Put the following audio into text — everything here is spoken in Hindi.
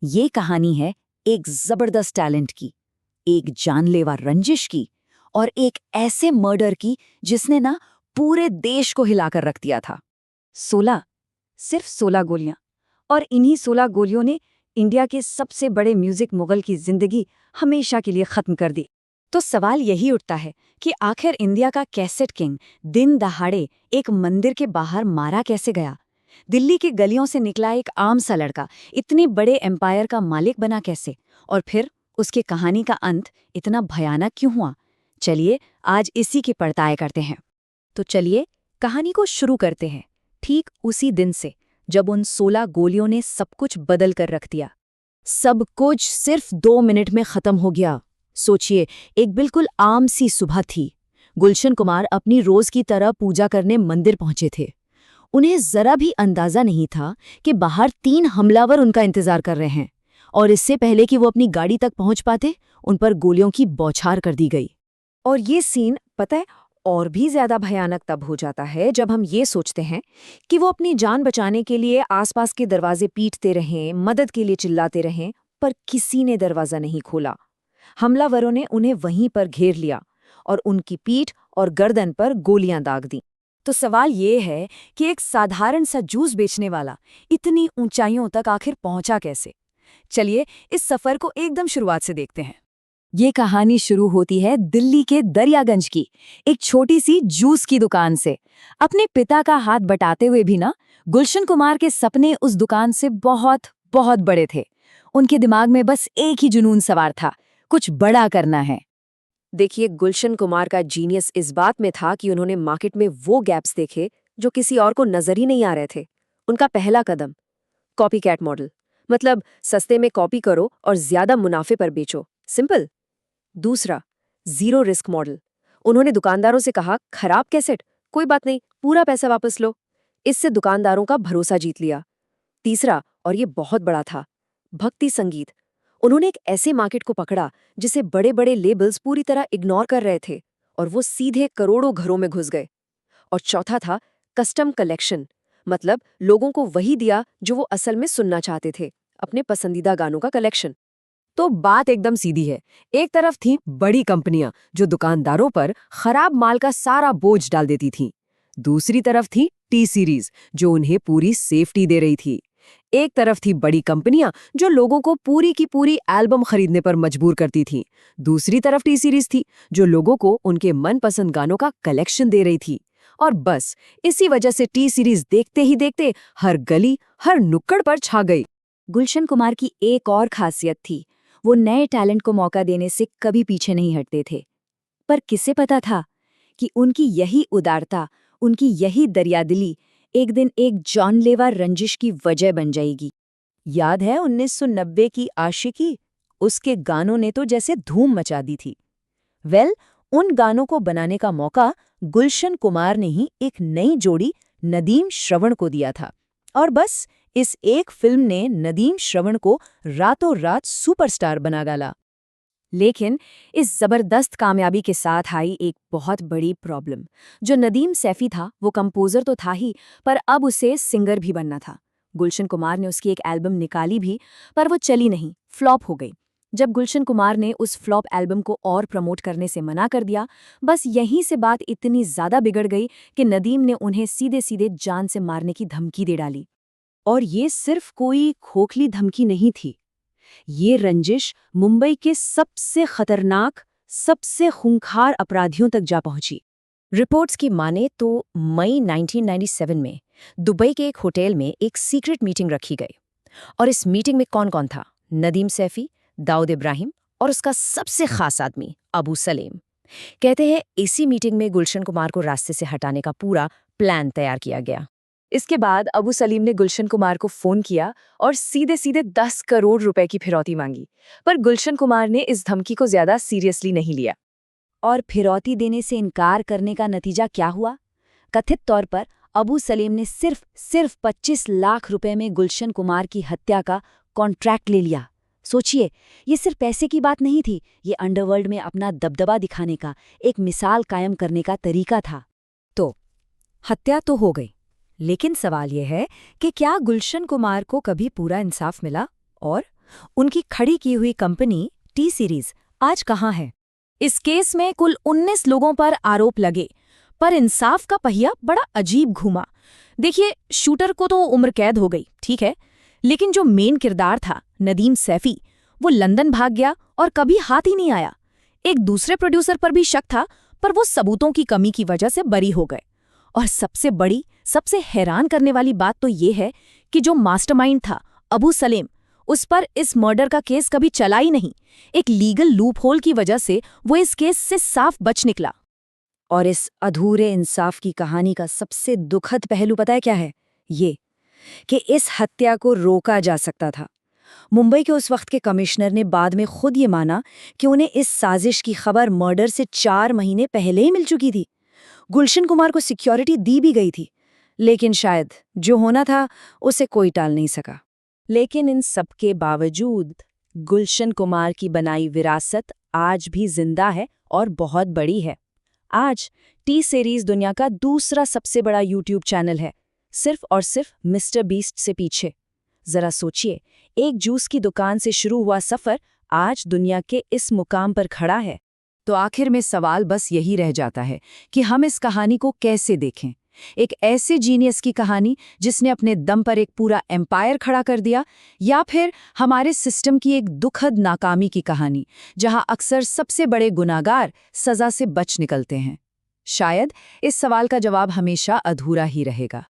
ये कहानी है एक जबरदस्त टैलेंट की, एक जानलेवा रंजिश की और एक ऐसे मर्डर की जिसने ना पूरे देश को हिलाकर रख दिया था। 16, सिर्फ 16 गोलियां, और इन्हीं 16 गोलियों ने इंडिया के सबसे बड़े म्यूजिक मुगल की जिंदगी हमेशा के लिए खत्म कर दी। तो सवाल यही उठता है कि आखिर इंडिया का कैसेट किंग दिन दहाड़े एक मंदिर के बाहर मारा कैसे गया? दिल्ली की गलियों से निकला एक आम सा लड़का इतने बड़े एम्पायर का मालिक बना कैसे? और फिर उसकी कहानी का अंत इतना भयानक क्यों हुआ? चलिए आज इसी की पड़ताल करते हैं। तो चलिए कहानी को शुरू करते हैं, ठीक उसी दिन से जब उन 16 गोलियों ने सब कुछ बदल कर रख दिया। सब कुछ सिर्फ 2 मिनट में खत्म हो गया। सोचिए, एक बिल्कुल आम सी सुबह थी। गुलशन कुमार अपनी रोज की तरह पूजा करने मंदिर पहुंचे थे। उन्हें जरा भी अंदाजा नहीं था कि बाहर 3 हमलावर उनका इंतजार कर रहे हैं, और इससे पहले कि वो अपनी गाड़ी तक पहुंच पाते, उन पर गोलियों की बौछार कर दी गई। और ये सीन पता है और भी ज्यादा भयानक तब हो जाता है जब हम ये सोचते हैं कि वो अपनी जान बचाने के लिए आसपास के दरवाजे पीटते रहें, मदद के लिए चिल्लाते रहें, पर किसी ने दरवाजा नहीं खोला। हमलावरों ने उन्हें वहीं पर घेर लिया और उनकी पीठ और गर्दन पर गोलियां दाग दी। तो सवाल ये है कि एक साधारण सा जूस बेचने वाला इतनी ऊंचाइयों तक आखिर पहुंचा कैसे? चलिए इस सफर को एकदम शुरुआत से देखते हैं। ये कहानी शुरू होती है दिल्ली के दरियागंज की एक छोटी सी जूस की दुकान से। अपने पिता का हाथ बटाते हुए भी ना, गुलशन कुमार के सपने उस दुकान से बहुत बहुत बड़े थे। उनके दिमाग में बस एक ही जुनून सवार था, कुछ बड़ा करना है। देखिए, गुलशन कुमार का जीनियस इस बात में था कि उन्होंने मार्केट में वो गैप्स देखे जो किसी और को नजर ही नहीं आ रहे थे। उनका पहला कदम, कॉपी कैट मॉडल, मतलब सस्ते में कॉपी करो और ज्यादा मुनाफे पर बेचो। सिंपल। दूसरा, जीरो रिस्क मॉडल। उन्होंने दुकानदारों से कहा, खराब कैसेट, कोई बात नहीं, पूरा पैसा वापस लो। इससे दुकानदारों का भरोसा जीत लिया। तीसरा, और ये बहुत बड़ा था, भक्ति संगीत। उन्होंने एक ऐसे मार्केट को पकड़ा जिसे बड़े बड़े लेबल्स पूरी तरह इग्नोर कर रहे थे, और वो सीधे करोड़ों घरों में घुस गए। और चौथा था कस्टम कलेक्शन, मतलब लोगों को वही दिया जो वो असल में सुनना चाहते थे, अपने पसंदीदा गानों का कलेक्शन। तो बात एकदम सीधी है। एक तरफ थी बड़ी कंपनियां जो दुकानदारों पर खराब माल का सारा बोझ डाल देती थीं। दूसरी तरफ थी टी सीरीज जो उन्हें पूरी सेफ्टी दे रही थी। एक तरफ थी बड़ी कंपनियां जो लोगों को पूरी की पूरी एल्बम खरीदने पर मजबूर करती थीं। दूसरी तरफ टी सीरीज थी जो लोगों को उनके मनपसंद गानों का कलेक्शन दे रही थी। और बस इसी वजह से टी सीरीज देखते ही देखते हर गली, हर नुक्कड़ पर छा गई। गुलशन कुमार की एक और खासियत थी, वो नए टैलेंट को मौका देने से कभी पीछे नहीं हटते थे। पर किसे पता था कि उनकी यही उदारता, उनकी यही दरियादिली एक दिन एक जानलेवा रंजिश की वजह बन जाएगी। याद है 1990 की आशिकी? उसके गानों ने तो जैसे धूम मचा दी थी। उन गानों को बनाने का मौका गुलशन कुमार ने ही एक नई जोड़ी नदीम श्रवण को दिया था। और बस इस एक फिल्म ने नदीम श्रवण को रातों रात सुपरस्टार बना डाला। लेकिन इस जबरदस्त कामयाबी के साथ आई एक बहुत बड़ी प्रॉब्लम। जो नदीम सैफी था वो कंपोजर तो था ही, पर अब उसे सिंगर भी बनना था। गुलशन कुमार ने उसकी एक एल्बम निकाली भी, पर वो चली नहीं, फ्लॉप हो गई। जब गुलशन कुमार ने उस फ्लॉप एल्बम को और प्रमोट करने से मना कर दिया, बस यहीं से बात इतनी ज्यादा बिगड़ गई कि नदीम ने उन्हें सीधे सीधे जान से मारने की धमकी दे डाली। और ये सिर्फ कोई खोखली धमकी नहीं थी। ये रंजिश मुंबई के सबसे खतरनाक, सबसे खूंखार अपराधियों तक जा पहुंची। रिपोर्ट्स की माने तो मई 1997 में दुबई के एक होटल में एक सीक्रेट मीटिंग रखी गई। और इस मीटिंग में कौन कौन था? नदीम सैफी, दाऊद इब्राहिम और उसका सबसे खास आदमी अबू सलेम। कहते हैं इसी मीटिंग में गुलशन कुमार को रास्ते से हटाने का पूरा प्लान तैयार किया गया। इसके बाद अबू सलीम ने गुलशन कुमार को फोन किया और सीधे सीधे 10 करोड़ रुपए की फिरौती मांगी। पर गुलशन कुमार ने इस धमकी को ज्यादा सीरियसली नहीं लिया। और फिरौती देने से इनकार करने का नतीजा क्या हुआ? कथित तौर पर अबू सलीम ने सिर्फ 25 लाख रुपए में गुलशन कुमार की हत्या का कॉन्ट्रैक्ट ले लिया। सोचिए, ये सिर्फ पैसे की बात नहीं थी, ये अंडरवर्ल्ड में अपना दबदबा दिखाने का, एक मिसाल कायम करने का तरीका था। तो हत्या तो हो गई, लेकिन सवाल यह है कि क्या गुलशन कुमार को कभी पूरा इंसाफ मिला? और उनकी खड़ी की हुई कंपनी टी सीरीज आज कहाँ है? इस केस में कुल 19 लोगों पर आरोप लगे, पर इंसाफ का पहिया बड़ा अजीब घूमा। देखिए, शूटर को तो उम्र कैद हो गई, ठीक है, लेकिन जो मेन किरदार था नदीम सैफी, वो लंदन भाग गया और कभी हाथ ही नहीं आया। एक दूसरे प्रोड्यूसर पर भी शक था, पर वो सबूतों की कमी की वजह से बरी हो गए। और सबसे बड़ी, सबसे हैरान करने वाली बात तो ये है कि जो मास्टरमाइंड था अबू सलेम, उस पर इस मर्डर का केस कभी चला ही नहीं। एक लीगल लूपहोल की वजह से वो इस केस से साफ बच निकला। और इस अधूरे इंसाफ की कहानी का सबसे दुखद पहलू पता है क्या है? ये कि इस हत्या को रोका जा सकता था। मुंबई के उस वक्त के कमिश्नर ने बाद में खुद ये माना कि उन्हें इस साजिश की खबर मर्डर से 4 महीने पहले ही मिल चुकी थी। गुलशन कुमार को सिक्योरिटी दी भी गई थी, लेकिन शायद जो होना था उसे कोई टाल नहीं सका। लेकिन इन सब के बावजूद गुलशन कुमार की बनाई विरासत आज भी जिंदा है और बहुत बड़ी है। आज टी सीरीज दुनिया का दूसरा सबसे बड़ा यूट्यूब चैनल है, सिर्फ और सिर्फ मिस्टर बीस्ट से पीछे। जरा सोचिए, एक जूस की दुकान से शुरू हुआ सफर आज दुनिया के इस मुकाम पर खड़ा है। तो आखिर में सवाल बस यही रह जाता है कि हम इस कहानी को कैसे देखें। एक ऐसे जीनियस की कहानी जिसने अपने दम पर एक पूरा एम्पायर खड़ा कर दिया, या फिर हमारे सिस्टम की एक दुखद नाकामी की कहानी जहां अक्सर सबसे बड़े गुनाहगार सजा से बच निकलते हैं। शायद इस सवाल का जवाब हमेशा अधूरा ही रहेगा।